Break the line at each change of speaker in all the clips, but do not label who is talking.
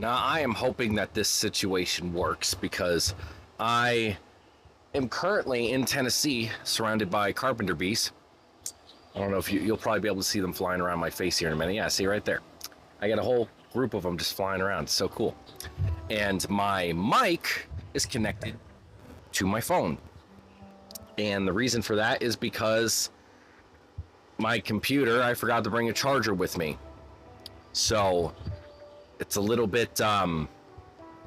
Now, I am hoping that this situation works because I am currently in Tennessee surrounded by carpenter bees. I don't know if you'll probably be able to see them flying around my face here in a minute. Yeah, see right there. I got a whole group of them just flying around. It's so cool. And my mic is connected to my phone. And the reason for that is because my computer, I forgot to bring a charger with me. So it's a little bit,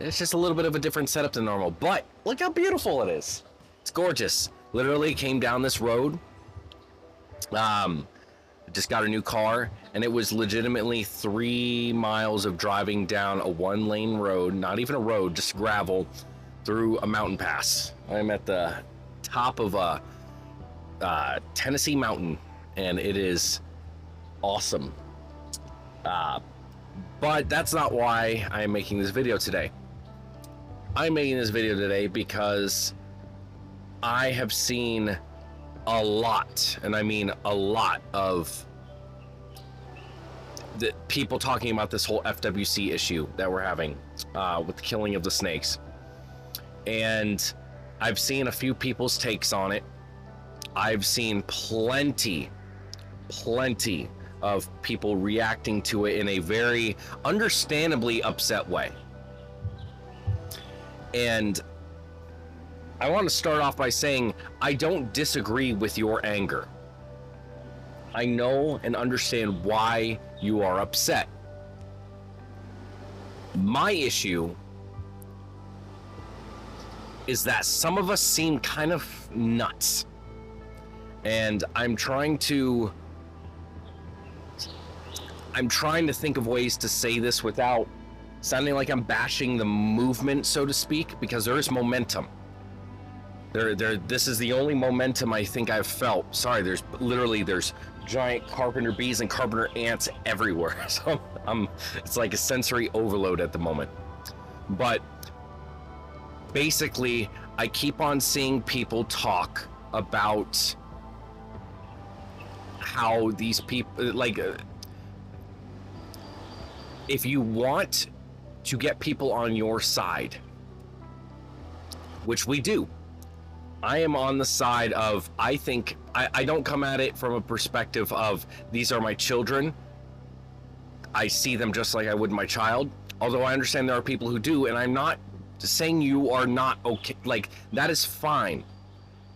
it's just a little bit of a different setup than normal. But look how beautiful it is. It's gorgeous. Literally came down this road. Just got a new car, and it was legitimately 3 miles of driving down a 1-lane road, not even a road, just gravel, through a mountain pass. I'm at the top of a Tennessee mountain, and it is awesome. But that's not why I'm making this video today. I'm making this video today because I have seen a lot, and I mean a lot, of the people talking about this whole FWC issue that we're having with the killing of the snakes. And I've seen a few people's takes on it. I've seen plenty of people reacting to it in a very understandably upset way. And I want to start off by saying I don't disagree with your anger. I know and understand why you are upset. My issue is that some of us seem kind of nuts. And I'm trying to think of ways to say this without sounding like I'm bashing the movement, so to speak, because there is momentum. This is the only momentum I think I've felt. Sorry, there's giant carpenter bees and carpenter ants everywhere. So it's like a sensory overload at the moment. But basically, I keep on seeing people talk about how these people, like, if you want to get people on your side, which we do, I am on the side of, I think, I don't come at it from a perspective of, these are my children. I see them just like I would my child. Although I understand there are people who do, and I'm not saying you are not okay. Like, that is fine.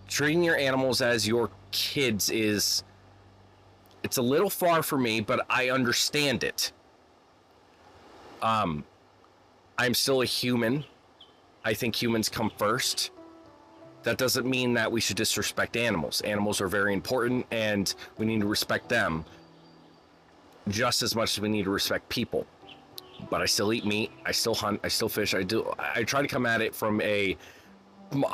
Treating your animals as your kids is, it's a little far for me, but I understand it. I'm still a human. I think humans come first. That doesn't mean that we should disrespect animals. Animals are very important, and we need to respect them just as much as we need to respect people. But I still eat meat, I still hunt, I still fish. I try to come at it from a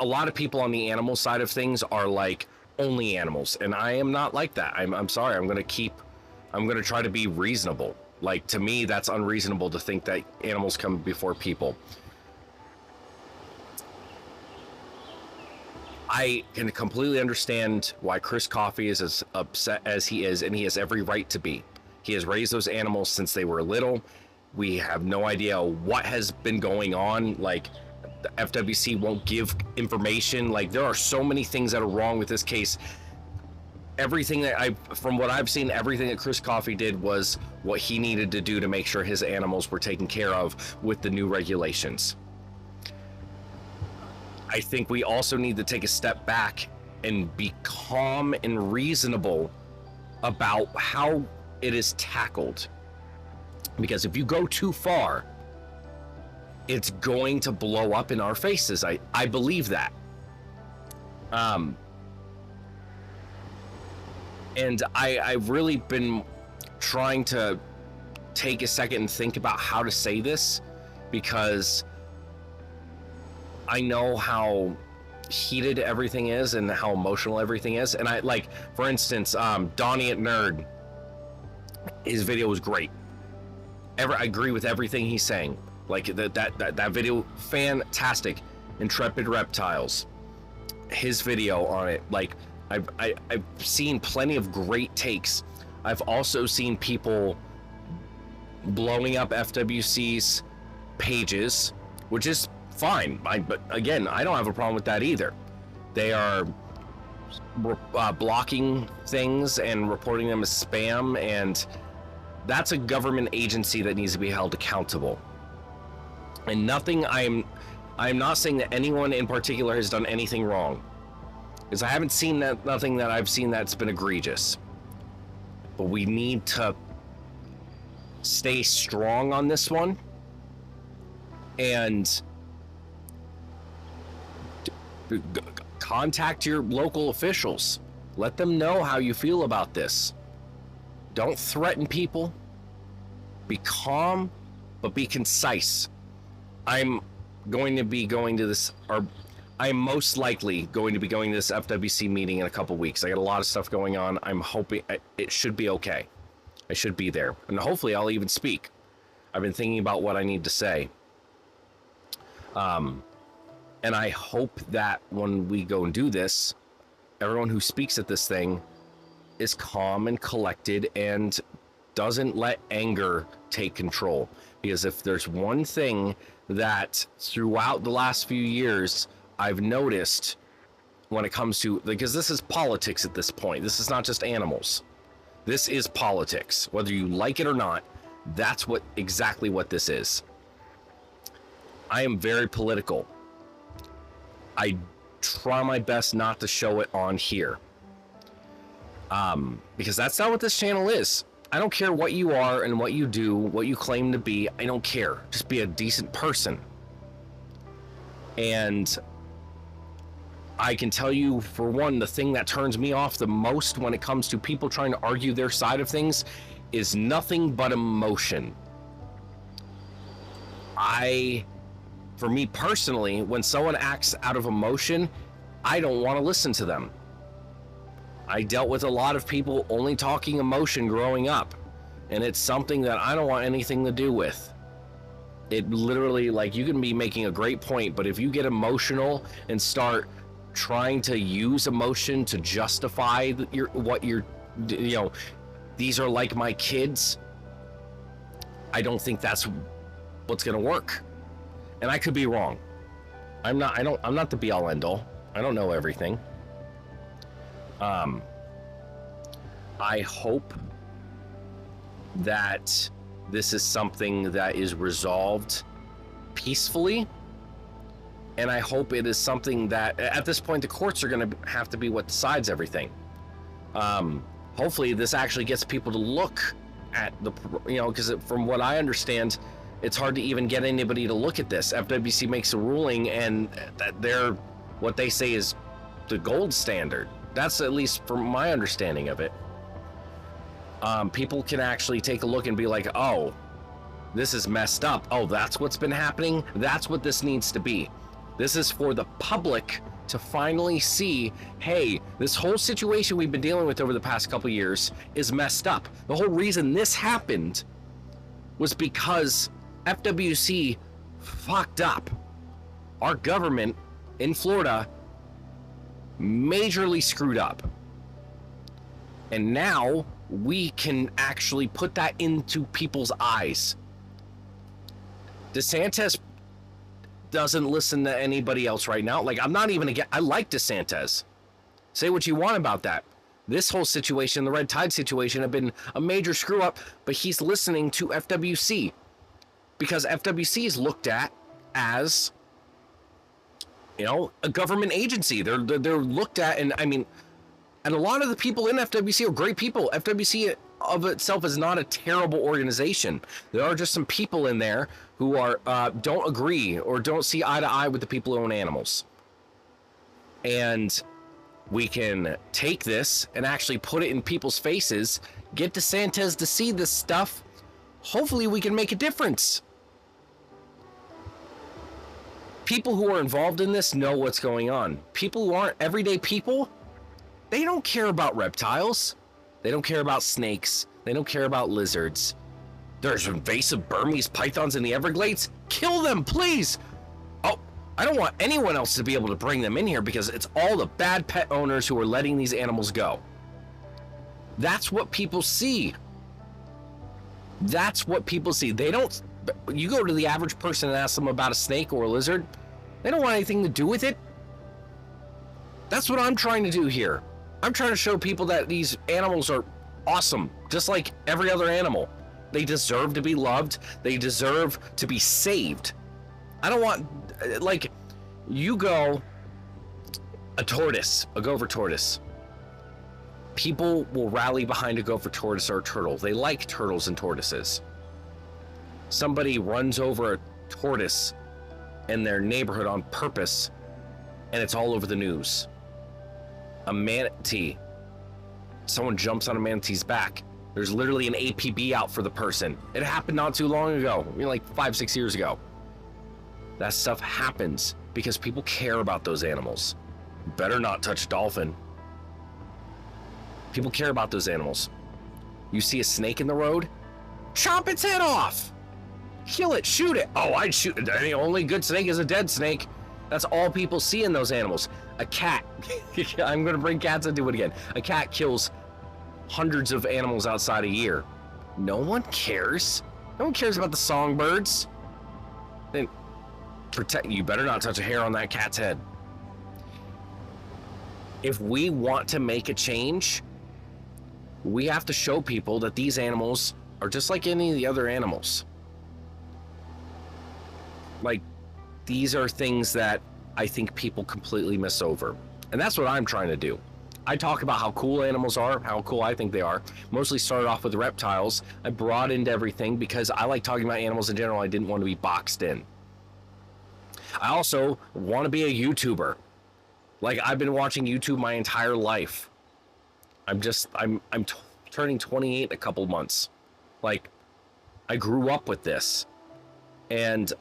lot of people on the animal side of things are like only animals, and I am not like that. I'm sorry. I'm going to try to be reasonable. Like, to me, that's unreasonable to think that animals come before people. I can completely understand why Chris Coffey is as upset as he is, and he has every right to be. He has raised those animals since they were little. We have no idea what has been going on. Like, the FWC won't give information. Like, there are so many things that are wrong with this case. Everything that from what I've seen, everything that Chris Coffey did was what he needed to do to make sure his animals were taken care of with the new regulations. I think we also need to take a step back and be calm and reasonable about how it is tackled. Because if you go too far, it's going to blow up in our faces. I believe that. And I've really been trying to take a second and think about how to say this, because I know how heated everything is and how emotional everything is. And I, like, for instance, Donnie at Nerd, his video was great. I agree with everything he's saying. Like, that video, fantastic. Intrepid Reptiles, his video on it, like, I've seen plenty of great takes. I've also seen people blowing up FWC's pages, which is fine. But again, I don't have a problem with that either. They are blocking things and reporting them as spam, and that's a government agency that needs to be held accountable. And I'm not saying that anyone in particular has done anything wrong, because I haven't seen nothing that I've seen that's been egregious. But we need to stay strong on this one and contact your local officials. Let them know how you feel about this. Don't threaten people. Be calm, but be concise. I'm going to be going to this, or I'm most likely going to be going to this FWC meeting in a couple weeks. I got a lot of stuff going on. I'm hoping it should be okay. I should be there, and hopefully I'll even speak. I've been thinking about what I need to say. And I hope that when we go and do this, everyone who speaks at this thing is calm and collected and doesn't let anger take control. Because if there's one thing that throughout the last few years I've noticed when it comes to, because this is politics at this point, this is not just animals. This is politics. Whether you like it or not, that's exactly what this is. I am very political. I try my best not to show it on here. Because that's not what this channel is. I don't care what you are and what you do, what you claim to be. I don't care. Just be a decent person. And I can tell you, for one, the thing that turns me off the most when it comes to people trying to argue their side of things is nothing but emotion. For me personally, when someone acts out of emotion, I don't want to listen to them. I dealt with a lot of people only talking emotion growing up, and it's something that I don't want anything to do with. It literally, like, you can be making a great point, but if you get emotional and start trying to use emotion to justify these are like my kids, I don't think that's what's going to work. And I could be wrong. I'm not the be all end all. I don't know everything. I hope that this is something that is resolved peacefully, and I hope it is something that, at this point, the courts are going to have to be what decides everything. Hopefully this actually gets people to look at because from what I understand, it's hard to even get anybody to look at this. FWC makes a ruling, and that what they say is the gold standard. That's at least from my understanding of it. People can actually take a look and be like, oh, this is messed up. Oh, that's what's been happening. That's what this needs to be. This is for the public to finally see, hey, this whole situation we've been dealing with over the past couple years is messed up. The whole reason this happened was because FWC fucked up. Our government in Florida majorly screwed up. And now we can actually put that into people's eyes. DeSantis doesn't listen to anybody else right now. Like, I'm not even I like DeSantis. Say what you want about that. This whole situation, the red tide situation, have been a major screw up, but he's listening to FWC because FWC is looked at as, a government agency. They're looked at, and I mean, and a lot of the people in FWC are great people. FWC of itself is not a terrible organization. There are just some people in there who are don't agree or don't see eye to eye with the people who own animals. And we can take this and actually put it in people's faces, get DeSantis to see this stuff. Hopefully we can make a difference. People who are involved in this know what's going on. People who aren't everyday people, they don't care about reptiles. They don't care about snakes. They don't care about lizards. There's invasive Burmese pythons in the Everglades. Kill them, please. Oh, I don't want anyone else to be able to bring them in here because it's all the bad pet owners who are letting these animals go. That's what people see. That's what people see. They don't You go to the average person and ask them about a snake or a lizard, they don't want anything to do with it. That's what I'm trying to do here. I'm trying to show people that these animals are awesome, just like every other animal. They deserve to be loved. They deserve to be saved. I don't want, like, you go, a tortoise, a gopher tortoise. People will rally behind a gopher tortoise or a turtle. They like turtles and tortoises. Somebody runs over a tortoise in their neighborhood on purpose, and it's all over the news. A manatee. Someone jumps on a manatee's back. There's literally an APB out for the person. It happened not too long ago, like 5-6 years ago. That stuff happens because people care about those animals. Better not touch a dolphin. People care about those animals. You see a snake in the road, chop its head off. Kill it, shoot it. Oh, I'd shoot it. The only good snake is a dead snake. That's all people see in those animals. A cat. I'm going to bring cats into it again. A cat kills hundreds of animals outside a year. No one cares. No one cares about the songbirds. Then protect. You better not touch a hair on that cat's head. If we want to make a change, we have to show people that these animals are just like any of the other animals. Like, these are things that I think people completely miss over. And that's what I'm trying to do. I talk about how cool animals are, how cool I think they are. Mostly started off with reptiles. I brought into everything because I like talking about animals in general. I didn't want to be boxed in. I also want to be a YouTuber. Like, I've been watching YouTube my entire life. I'm turning 28 in a couple months. Like, I grew up with this. And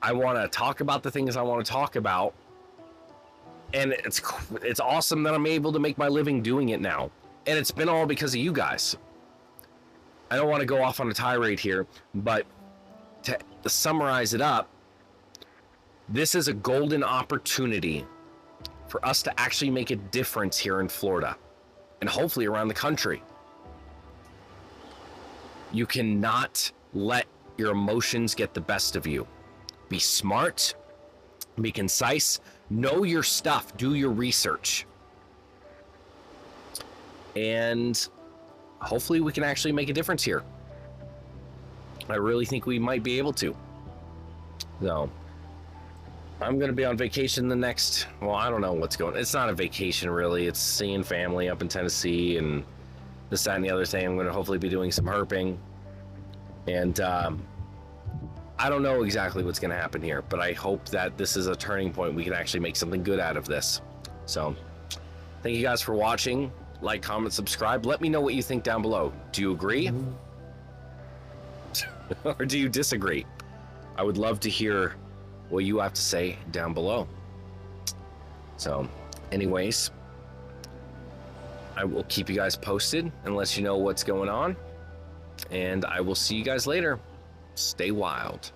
I want to talk about the things I want to talk about. And it's awesome that I'm able to make my living doing it now. And it's been all because of you guys. I don't want to go off on a tirade here, but to summarize it up, this is a golden opportunity for us to actually make a difference here in Florida and hopefully around the country. You cannot let your emotions get the best of you. Be smart, be concise, know your stuff, do your research. And hopefully we can actually make a difference here. I really think we might be able to. So, I'm going to be on vacation the next, well, I don't know what's going on. It's not a vacation, really. It's seeing family up in Tennessee and this, that, and the other thing. I'm going to hopefully be doing some herping. And I don't know exactly what's going to happen here, but I hope that this is a turning point. We can actually make something good out of this. So, thank you guys for watching. Like, comment, subscribe. Let me know what you think down below. Do you agree? Or do you disagree? I would love to hear what you have to say down below. So, anyways, I will keep you guys posted and let you know what's going on. And I will see you guys later. Stay wild.